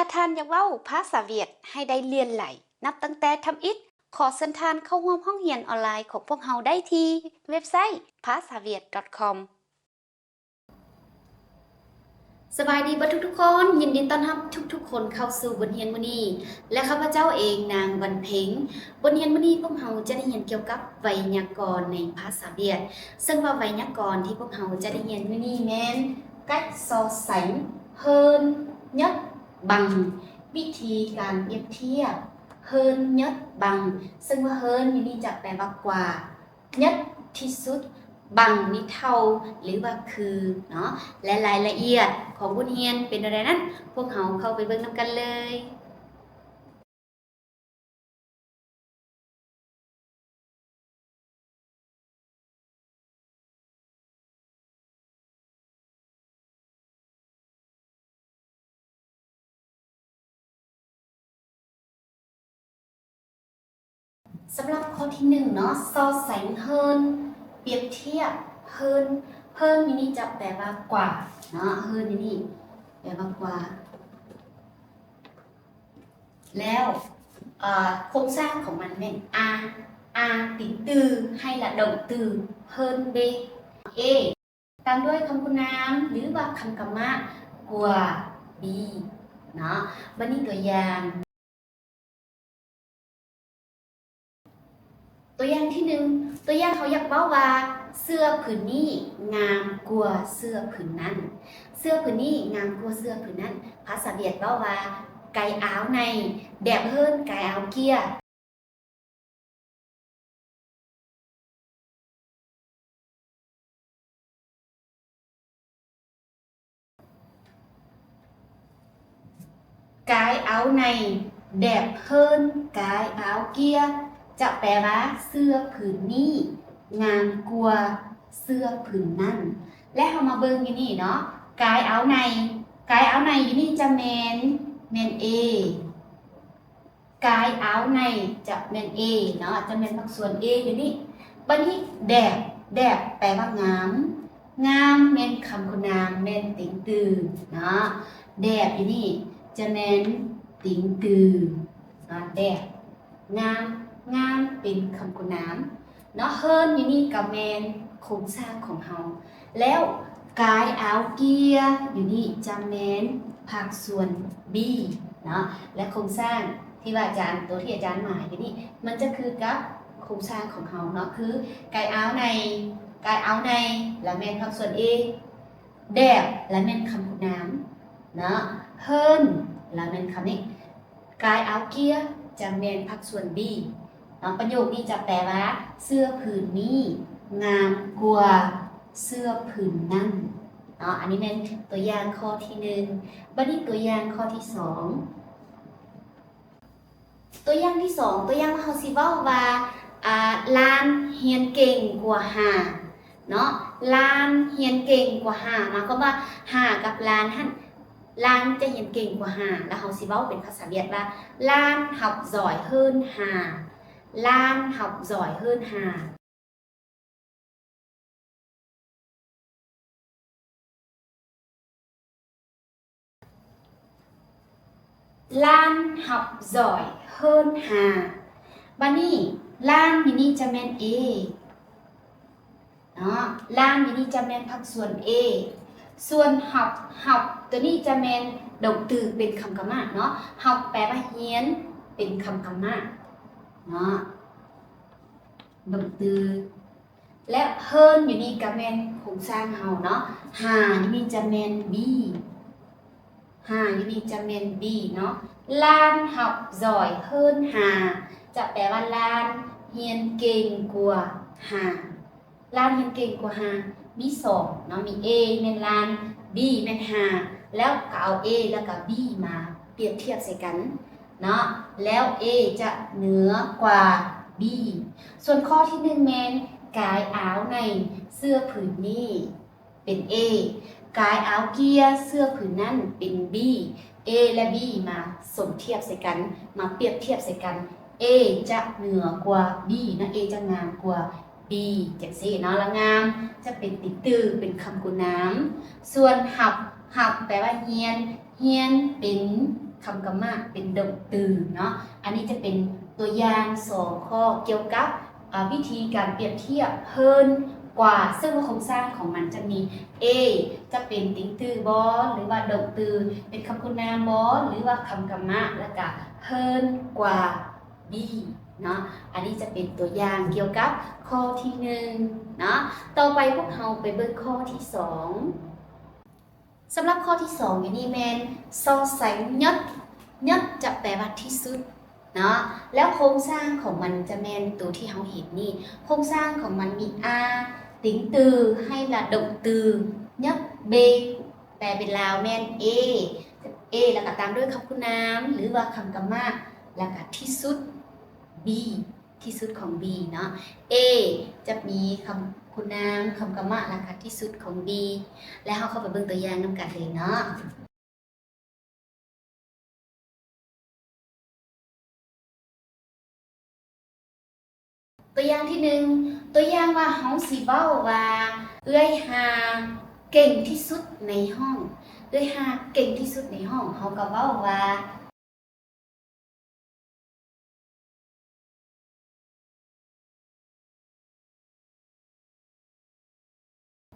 าท่านอยากเว้าภาษาเวียดให้ได้เรียนไหลนับตั้งแต่ทำอิฐขอเชิญท่านเข้าร่วมห้องเรียนออนไลน์ของพวกเราได้ที่เว็บไซต์ภาษาเวียด .com สบายดีบ่ทุกคนยินดีต้อนรับทุกคนเข้าสู่บทเรียนมื้อนี้และข้าพเจ้าเองนางวันเพ็งบทเรียนมื้อนี้พวกเราจะได้เรียนเกี่ยวกับไวยากรณ์ในภาษาเวียดซึ่งว่าไวยากรณ์ที่พวกเราจะได้เรียนมื้อนี้แม่นcách so sánh hơn nhất bằng วิธีการเปรียบเทียบ hơn nhất bằng ซึ่งว่า hơn อยู่นี่จะแปลว่ากว่า nhất ที่สุดบังนี่เท่าหรือว่าคือเนาะและรายละเอียดของบทเรียนเป็นอะไรนั้นพวกเราเข้าไปเบิ่งนำกันเลยสำหรับข้อที่1เนาะso sánh hơn เปรียบเทียบ hơn เพิ่มอยู่นี่จะแปลว่ากว่าเนาะ hơn อยู่นี่แปลว่ากว่าแล้วโครงสร้างของมันเป็น a ติดtừ hay là động từ hơn b a ตามด้วยคำคุณนามหรือว่าคำกรรมะกว่า b เนาะวันนี้ตัวอย่างที่1ตัวอย่างเขาอยากเว้าว่าเสื้อผืนนี้งามกว่าเสื้อผืนนั้นเสื้อผืนนี้งามกว่าเสื้อผืนนั้นภาษาเวียดเว้าว่าcái áo này đẹp hơn cái áo kia cái áo này đẹp hơn cái áo kia จะแปลว่าเสื้อผืนนี้งามกว่าเสื้อผืนนั้นและเรามาเบิ่งอยู่นี่เนาะ cái áo này อยู่นี่จะแม่นA cái áo này จะแม่น A เนาะจะแม่นภาคส่วน A อยู่นี่บัดนี้แดบแปลว่างามแม่นคำคุณนามแม่นติ่งตือเนาะแดบอยู่นี่จะแม่นติ่งตือเนาะแดบงามเป็นคำคุณนามเนาะเฮิร์นอยู่นี่กับแมนโครงสร้างของเฮาแล้วกายเอาเกียอยู่นี่จะแมนภาคส่วน B เนาะและโครงสร้างที่ว่าอาจารย์ตัวที่อาจารย์หมายอยู่นี่มันจะคือกับโครงสร้างของเฮาเนาะคือกายเอาในและแมนภาคส่วน A แดบและแมนคำคุณนามเนาะเฮิร์นและแมนคำนี้กายเอาเกียจะแมนภาคส่วน Bประโยคนี้จะแปลว่าเสื้อผืนนี้งามกว่าเสื้อผืนนั้นอันนี้เป็นตัวอย่างข้อที่1บัดนี้ตัวอย่างข้อที่2ตัวอย่างที่2ตัวอย่างว่าเฮาสิเว้าว่าลานเฮียนเก่งกว่าห่าเนาะลานเฮียนเก่งกว่าห่าหมายความว่าห่ากับลานหั่นลานจะเฮียนเก่งกว่าห่าแล้วเฮาสิเว้าเป็นภาษาเวียดว่าลานhọc giỏi hơnห่าLan học giỏi hơn Hà Lan học giỏi hơn Hà Bani Lan thì đi cho men A đó Lan thì đi cho men ภาคส่วน A ส่วน học ตัวนี้จะแมนđộng từ เป็นคำกรรมะเนาะ học แปลว่าเรียนเป็นคำกรรมะเนาะđộng từ และเฮิร์นอยู่นี่กับแมนโครงสร้างเฮาเนาะหาอยู่นี่จะแมน B หาอยู่นี่จะแมน B เนาะลาน học giỏi hơn Hà จะแปลว่าลานเรียนเก่งกว่าหาลานเรียนเก่งกว่าหามี2เนาะมี A แม่นลาน B แม่นหาแล้วก็เอา A แล้วก็ B มาเปรียบเทียบใส่กันเนาะแล้ว A จะเหนือกว่าB ส่วนข้อที่1แมนกายเอ้าในเสื้อผืนนี้เป็น A กายเอ้าเกียเสื้อผืนนั้นเป็น B A และ B มาสมเทียบใส่กันมาเปรียบเทียบใส่กัน A จะเหนือกว่า B นะ A จะงามกว่า B จังซี่เนาะละงามจะเป็นติดตือเป็นคำคุณนามส่วนหับแปลว่าเฮี เฮียนเป็นคำกรรมะเป็นดงตือเนาะอันนี้จะเป็นตัวอย่าง2ข้อเกี่ยวกับวิธีการเปรียบเทียบเพิ่นกว่าซึ่งโครงสร้างของมันจะมี A จะเป็นติงตือบอหรือว่าดงตือเป็นคำคุณนามบอหรือว่าคำกรรมะแล้วก็เพิ่นกว่า B เนาะอันนี้จะเป็นตัวอย่างเกี่ยวกับข้อที่1เนาะต่อไปพวกเราไปเบิ่งข้อที่2สำหรับข้อที่2อยู่นี่แมนซอแสงยัดจะแปลว่าที่สุดเนาะแล้วโครงสร้างของมันจะแมนตัวที่เราเห็นนี่โครงสร้างของมันมี A ติงตือให้ละดงตือยัด B แปลเป็นลาวแมน A แล้วก็ตามด้วยคำคุณนามหรือว่าคำกรรมะแล้วก็ที่สุด B ที่สุดของ B เนาะ A จะมีคำคุณนามคำกรรมะแล้วก็ที่สุดของ B แล้วเราเข้าไปเบิ่งตัวอย่างนำกันเลยเนาะตัวอย่างที่1ตัวอย่างว่าเฮาสิเว้าว่าเอื้อยหาเก่งที่สุดในห้องเอื้อยหาเก่งที่สุดในห้องเฮาก็เว้าว่า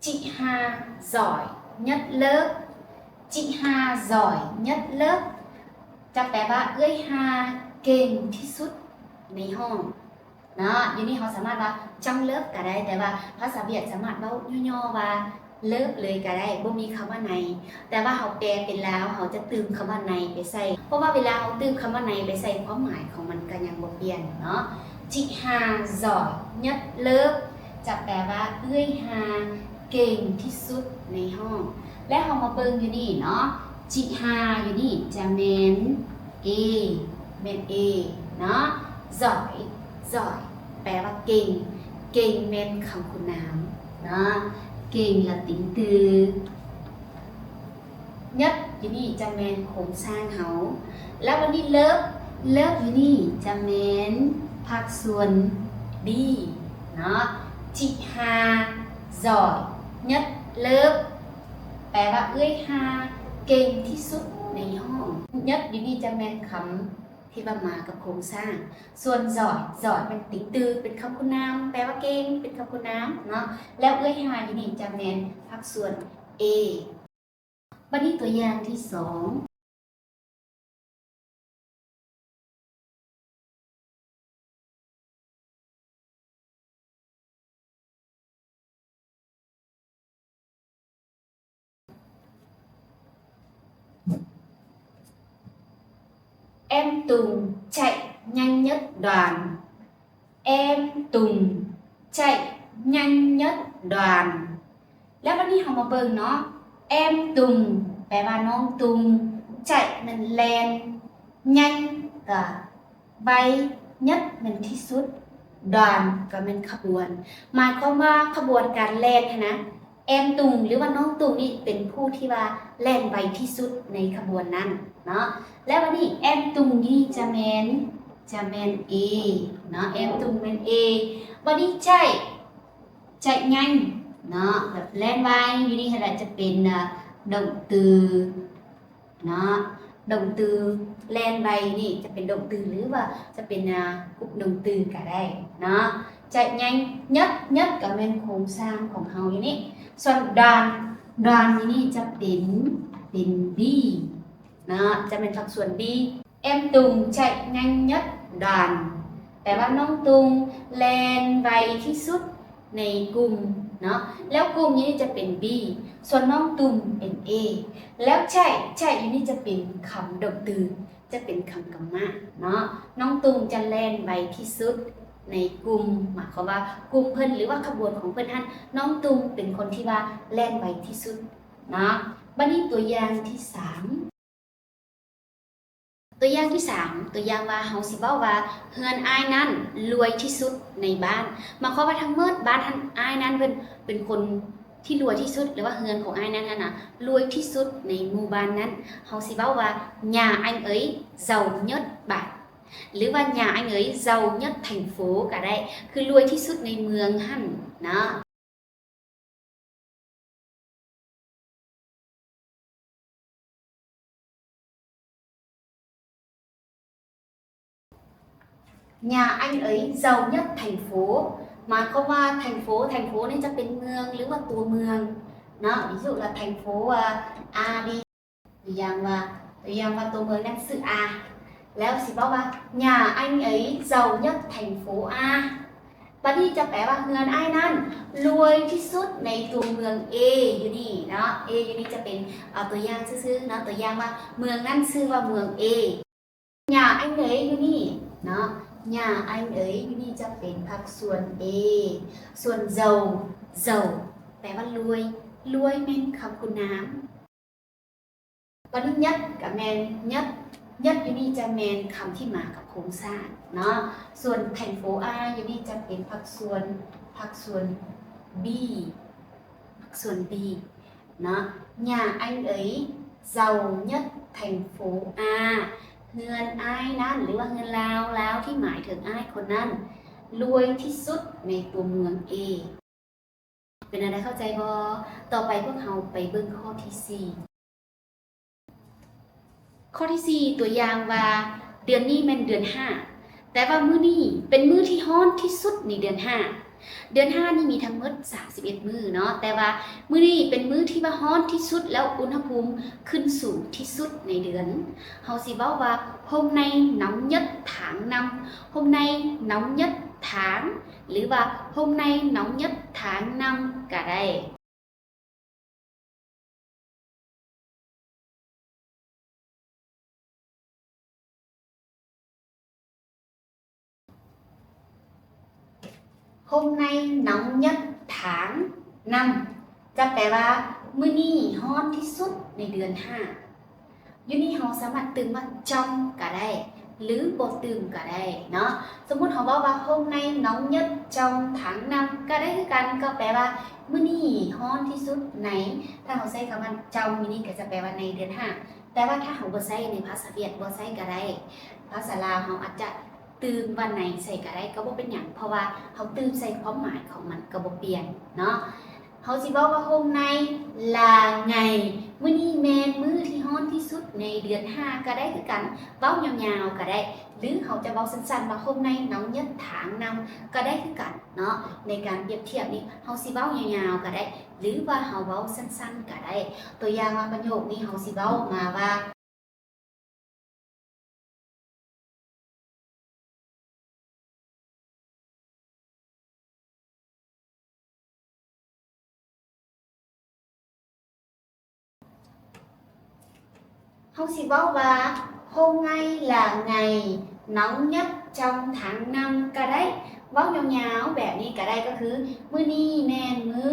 chị Hà giỏi nhất lớp chị Hà giỏi nhất lớp จะแปลว่าเอ้ยฮาเก่งที่สุดในห้องเนาะอยู่นี่เขาสามารถว่าจังเลิฟก็ได้แต่ว่าภาษาเวียดสามารถเว้าย่อๆว่าเลิฟเลยก็ได้บ่มีคำว่าในแต่ว่าเขาแปลเป็นลาวเขาจะเติมคำว่าในไปใส่เพราะว่าเวลาเขาเติมคำว่าในไปใส่ความหมายของมันก็ยังบ่เปลี่ยนเนาะchị Hà giỏi nhất lớp จะแปลว่าเอ้ยฮาเก่งที่สุดในห้องและเรามาเบิ่งอยู่นี่เนาะจิฮาอยู่นี่จะเมน A เมน A เนาะจ่อยแปลว่าเก่งเมนคำคุณนามเนาะเก่งละติงตือยัดอยู่นี่จะเมนโครงสร้างเขาแล้ววันนี้เลิฟอยู่นี่จะเมนภาคส่วน B เนาะจิฮาจ่อยยัดเลิฟแปลว่าเอ้ยฮาเก่งที่สุดในห้องยัดอยู่นี่จะแมนคำที่มากับโครงสร้างส่วนจ่อยเป็นติงตือเป็นคำคุณนามแปลว่าเก่งเป็นคำคุณนามเนาะแล้วเอ้ยฮาอยู่นี่จะแมนภาคส่วน A บัดนี้ตัวอย่างที่2Em Tùng chạy nhanh nhất đoàn. Em Tùng chạy nhanh nhất đoàn. แล้ววันนี้เรามาเบิ่งเนาะ Em Tùng แปลว่าน้องตุงchạy มันแลนnhanh ก็ไวnhất มันที่สุดđoàn ก็เป็นขบวนหมายความว่าขบวนการแล่นนะแอมตุงหรือว่าน้องตุงนี่เป็นผู้ที่ว่าแล่นไวที่สุดในขบวนนั้นเนาะแล้ววันนี้แอมตุงนี่จะแมนA เนาะแอมตุงเป็น A วันนี้chạy nhanh เนาะแบบแล่นไวอยู่นี่เราจะเป็นđộng từ เนาะđộng từ แล่นไวนี่จะเป็นđộng từ หรือว่าจะเป็นกลุ่มđộng từ ก็ได้เนาะchạy nhanh nhất ก็เป็นโครงสร้างของเฮาอยู่นี่ส่วนđoànอยู่นี่จะเป็น B เนาะจะเป็นฝั่งส่วน B em Tùng chạy nhanh nhất đoàn แปลว่าน้องตุงแล่นไวที่สุดในกลุ่มเนาะแล้วกลุ่มนี้จะเป็น B ส่วนน้องตุงเป็น A แล้วใช่อยู่นี่จะเป็นคำดกตือจะเป็นคำกรรมะเนาะน้องตุงจะแล่นไวที่สุดในกลุ่มหมายความว่ากลุ่มเพิ่นหรือว่าขบวนของเพิ่นท่านน้องตุงเป็นคนที่ว่าแล่นไวที่สุดเนาะบัดนี้ตัวอย่างที่3ตัวอย่างที่3ตัวอย่างว่าเฮาสิเว้าว่าเฮือนอ้ายนั้นรวยที่สุดในบ้านหมายความว่าทั้งหมดบ้านท่านอ้ายนั้นเป็นคนที่รวยที่สุดหรือว่าเฮือนของอ้ายนั้นน่ะรวยที่สุดในหมู่บ้านนั้นเฮาสิเว้าว่าnhà anh ấy giàu nhất bản หรือว่าnhà anh ấy giàu nhất thành phố ก็ได้คือรวยที่สุดในเมืองหั่นเนาะ nhà anh ấy giàu nhất thành phố หมายความว่าthành phốนี่จะเป็นเมืองหรือว่าตัวเมืองเนาะ ví dụ là thành phố A ดีตัวอย่างว่าตัวเมืองนั้นชื่อ A แล้วสิบอกว่า nhà anh ấy giàu nhất thành phố A บัดนี้จะแปลว่าเฮือนอ้ายนั้นรวยที่สุดในตัวเมือง A อยู่นี่เนาะ A อยู่นี่จะเป็นตัวอย่างซื่อๆเนาะตัวอย่างว่าเมืองนั้นชื่อว่าเมือง A nhà anh ấy อยู่นี่เนาะ nhà anh ấy อยู่นี่จะเป็นพรรคส่วน A ส่วน giàu แปลว่ารวยแม่นคำคุณน้ำบัดนี้ nhất กับแม่น nhất อยู่นี่จะแม่นคำที่มากับโครงสร้างเนาะส่วน thành phố A อยู่นี่จะเป็นพรรคส่วน B พรรคส่วน B เนาะ nhà anh ấy giàu nhất thành phố A เฮือนอ้ายนั้นหรือว่าเฮือนลาวที่หมายถึงอ้ายคนนั้นรวยที่สุดในตัวเมือง A เป็นอะไรเข้าใจบ่ต่อไปพวกเราไปเบิ่งข้อที่ 4ข้อที่ 4ตัวอย่างว่าเดือนนี้เป็นเดือน 5แต่ว่ามื้อนี้เป็นมื้อที่ร้อนที่สุดในเดือน 5เดือน 5นี่มีทั้งหมด31มื้อเนาะแต่ว่ามื้อนี้เป็นมื้อที่ว่าร้อนที่สุดแล้วอุณหภูมิขึ้นสูงที่สุดในเดือนเฮาสิเว้าว่า hôm nay nóng nhất tháng 5 hôm nay nóng nhất tháng หรือว่า hôm nay nóng nhất tháng 5ก็ได้hôm nay nóng nhất tháng 5จะแปลว่ามื้อนี้ร้อนที่สุดในเดือน 5อยู่นี่เราสามารถเติมว่าtrongก็ได้หรือบ่เติมก็ได้เนาะสมมุติเราบอกว่า hôm nay nóng nhất trong tháng 5ก็ได้คือกันก็แปลว่ามื้อนี้ร้อนที่สุดในถ้าเราใช้คำว่าtrongอยู่นี่ก็จะแปลว่าในเดือน 5แต่ว่าถ้าเราบ่ใช้ในภาษาเวียดบ่ใช้ก็ได้ภาษาลาวเราอาจจะตื่มวันไหนใส่ก็ได้ก็บ่เป็นหยังเพราะว่าเขาตื่มใส่ความหมายของมันก็บ่เปลี่ยนเนาะเขาสิบอกว่า hôm nay là ngày มื้อนี้แม่นมื้อที่ร้อนที่สุดในเดือน 5ก็ได้คือกันเว้ายาวๆก็ได้หรือเขาจะเว้าสั้นๆว่า hôm nay nóng nhất tháng 5ก็ได้คือกันเนาะในการเปรียบเทียบนี้เขาสิเว้ายาวๆก็ได้หรือว่าเขาเว้าสั้นๆก็ได้ตัวอย่างว่าประโยคนี้เขาสิเว้ามาว่าเขาสิบอกว่า hôm nay là ngày nóng nhất trong tháng 5ก็ได้เว้ายาวๆแบบนี้ก็ได้ก็คือมื้อนี้แม่นมื้อ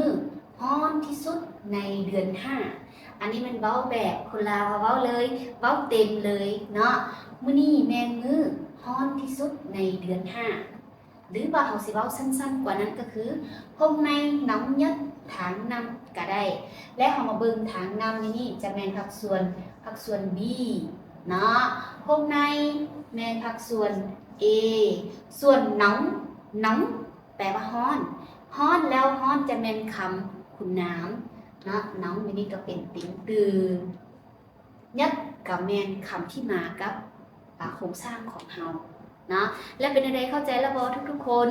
ร้อนที่สุดในเดือน 5อันนี้มันเว้าแบบคนลาวเว้าเลยเว้าเต็มเลยเนาะมื้อนี้แม่นมื้อร้อนที่สุดในเดือน 5หรือว่าเขาสิเว้าสั้นๆกว่านั้นก็คือ hôm nay nóng nhất tháng 5ก็ได้และเฮามาเบิ่งtháng 5นี่จะแม่นพรรคส่วน B เนาะ hôm nay แม่นพรรคส่วน A ส่วน nóng แปลว่าร้อนแล้วร้อนจะแม่นคำคุณน้ำเนาะ nóng นี่ก็เป็นติ่งตือยัดกับแม่นคำที่มากับโครงสร้างของเฮาเนาะและเป็นอะไรเข้าใจแล้วบ่ทุกๆคน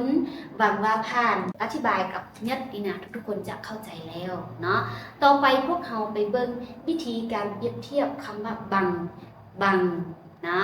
หวังว่าผ่านอธิบายกับยัดนี่นะทุกๆคนจะเข้าใจแล้วเนาะต่อไปพวกเราไปเบิ่งวิธีการเปรียบเทียบคำว่าบังนะ